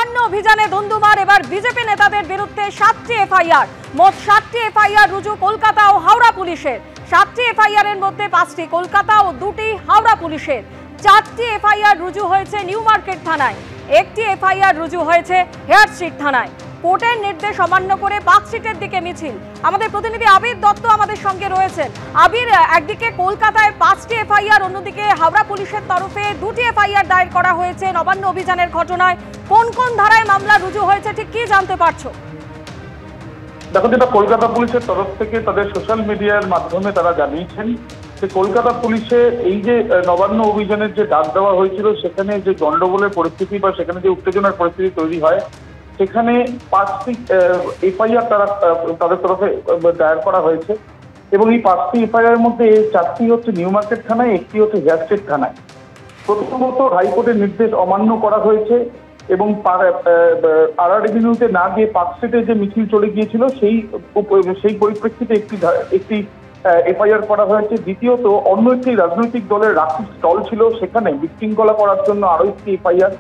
নবান্ন অভিযানে ধুন্ধুমার। এবার বিজেপি নেতাদের বিরুদ্ধে 7টি এফআইআর। মোট 7টি এফআইআর রুজু কলকাতা ও হাওড়া পুলিশের। 7টি এফআইআর এর মধ্যে 5টি কলকাতা ও 2টি হাওড়া পুলিশের। 4টি এফআইআর রুজু হয়েছে নিউ মার্কেট থানায়, 1টি এফআইআর রুজু হয়েছে হেয়ার স্ট্রিট থানায়। কোর্টের নির্দেশ অমান্য করে পার্কস্ট্রিটের দিকে মিছিল। আমাদের প্রতিনিধি আবির দত্ত আমাদের সঙ্গে রয়েছেন। আবির, একদিকে কলকাতায় 5টি এফআইআর, অন্যদিকে হাওড়া পুলিশের তরফে 2টি এফআইআর দায়ের করা হয়েছে নবান্ন অভিযানের ঘটনায়। কোন কোন ধারায় মামলা রুজু হয়েছে ঠিক কি জানতে পারছো? দেখো, যেটা কলকাতা পুলিশের তরফ থেকে তাদের সোশ্যাল মিডিয়ার মাধ্যমে তারা জানিয়েছেন যে কলকাতা পুলিশে এই যে নবান্ন অভিযানের যে ডাক দেওয়া হয়েছিল, সেখানে যে গন্ডগোলের পরিস্থিতি বা সেখানে যে উত্তেজনার পরিস্থিতি তৈরি হয়, সেখানে 5টি এফআইআর তাদের তরফে দায়ের করা হয়েছে। এবং এই 5টি এফআইআর এর মধ্যে 4টি হচ্ছে নিউ মার্কেট থানায়, 1টি হচ্ছে হেয়ার স্ট্রিট থানায়। প্রথমত হাইকোর্টের নির্দেশ অমান্য করা হয়েছে এবং আরআর এভিনিউতে না গিয়ে পার্কস্ট্রিটে যে মিছিল চলে গিয়েছিল সেই পরিপ্রেক্ষিতে একটি এফআইআর করা হয়েছে। দ্বিতীয়ত অন্য একটি রাজনৈতিক দলের রাখির স্টল ছিল, সেখানে বিশৃঙ্খলা করার জন্য আরো একটি এফআইআর।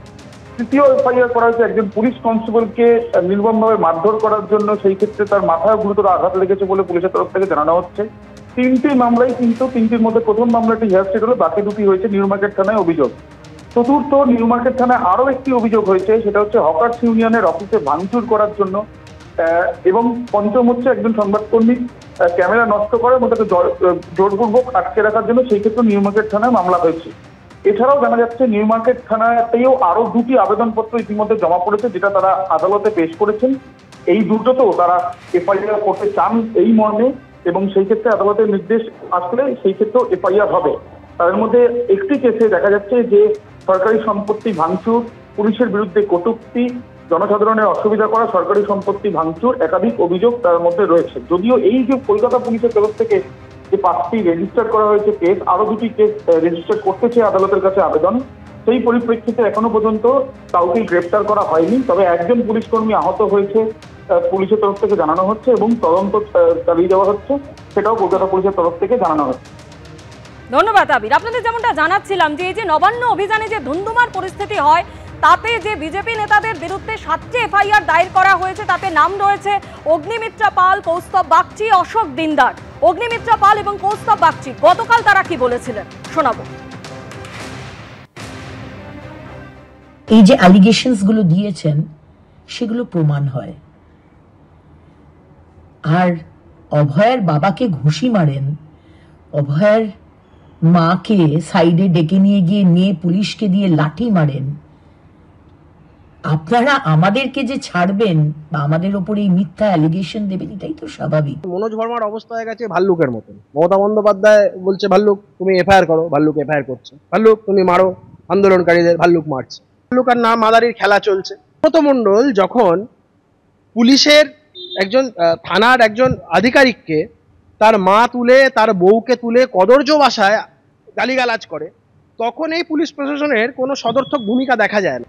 তৃতীয় এফআইআর করা হয়েছে একজন পুলিশ কনস্টেবলকে নির্মমভাবে মারধর করার জন্য, সেই ক্ষেত্রে তার মাথায় গুরুতর আঘাত লেগেছে বলে পুলিশের তরফ থেকে জানানো হচ্ছে। 3টি মামলাই কিন্তু 3টির মধ্যে প্রথম মামলাটি হেয়ার স্ট্রিট হলো, বাকি 2টি হয়েছে নিউ মার্কেট থানায় অভিযোগ। চতুর্থ, নিউ মার্কেট থানায় আরো একটি অভিযোগ হয়েছে, সেটা হচ্ছে হকার্স ইউনিয়নের অফিসে ভাঙচুর করার জন্য। এবং পঞ্চম হচ্ছে একজন সংবাদকর্মী ক্যামেরা নষ্ট করার মধ্যে জোরপূর্বক আটকে রাখার জন্য, সেই ক্ষেত্রে নিউ মার্কেট থানায় মামলা হয়েছে। এছাড়াও জানা যাচ্ছে নিউ মার্কেট থানাতেও আরো 2টি আবেদনপত্র ইতিমধ্যে জমা পড়েছে, যেটা তারা আদালতে পেশ করেছেন। এই দুটোতেও তারা এফআইআর করতে চান এই মর্মে, এবং সেই ক্ষেত্রে আদালতের নির্দেশ আসলে সেই ক্ষেত্রেও এফআইআর হবে। তাদের মধ্যে একটি কেসে দেখা যাচ্ছে যে সরকারি সম্পত্তি ভাঙচুর, পুলিশের বিরুদ্ধে কটূক্তি, জনসাধারণের অসুবিধা করা, সরকারি সম্পত্তি ভাঙচুর, একাধিক অভিযোগ তার মধ্যে রয়েছে। যদিও এই যে কলকাতা পুলিশের তরফ থেকে যে 5টি রেজিস্টার করা হয়েছে কেস, আরো 2টি কেস রেজিস্টার করতেছে আদালতের কাছে আবেদন, সেই পরিপ্রেক্ষিতে এখনো পর্যন্ত কাউকে গ্রেপ্তার করা হয়নি। তবে একজন পুলিশ কর্মী আহত হয়েছে পুলিশের তরফ থেকে জানানো হচ্ছে এবং তদন্ত চালিয়ে যাওয়া হচ্ছে, সেটাও কলকাতা পুলিশের তরফ থেকে জানানো হচ্ছে। ধন্যবাদ আবির। আপনাদের যেমনটা জানাচ্ছিলাম যে এই যে নবান্ন অভিযানে যে ধুন্ধুমার পরিস্থিতি হয়, তাতে যে বিজেপি নেতাদের বিরুদ্ধে 7টি এফআইআর দায়ের করা হয়েছে, তাতে নাম রয়েছে অগ্নিমিত্রা পাল, কৌস্তব বাগচি, অশোক দিনদার। অগ্নিমিত্রা পাল এবং কৌস্তব বাগচি গতকাল তারা কি বলেছিলেন শোনাবো। এই যে অ্যালিগেশনস গুলো দিয়েছেন সেগুলো প্রমাণ হয়। আর অভয়ের বাবাকে ঘুষি মারেন, অভয়ের মাকে সাইডে ডেকে নিয়ে গিয়ে মেয়ে পুলিশকে দিয়ে লাঠি মারেন। আপনারা আমাদেরকে যে ছাড়বেন বা আমাদের ওপরে এই মিথ্যা অ্যালিগেশন দেবেন, এটাই তো স্বাভাবিক। মনোজ ভার্মার অবস্থা হয়ে গেছে ভাল্লুকের মতন। মমতা বন্দ্যোপাধ্যায় বলছে ভাল্লুক তুমি এফআইআর করো, ভাল্লুক এফআইআর করছে। ভাল্লুক তুমি মারো আন্দোলনকারীদের, ভাল্লুক মারছে। ভাল্লুক আর না মাদারির খেলা চলছে। মমতা মণ্ডল যখন পুলিশের একজন থানার একজন আধিকারিককে তার মা তুলে, তার বউকে তুলে কদর্য ভাষায় গালিগালাজ করে, তখন এই পুলিশ প্রশাসনের কোনো সদর্থক ভূমিকা দেখা যায় না।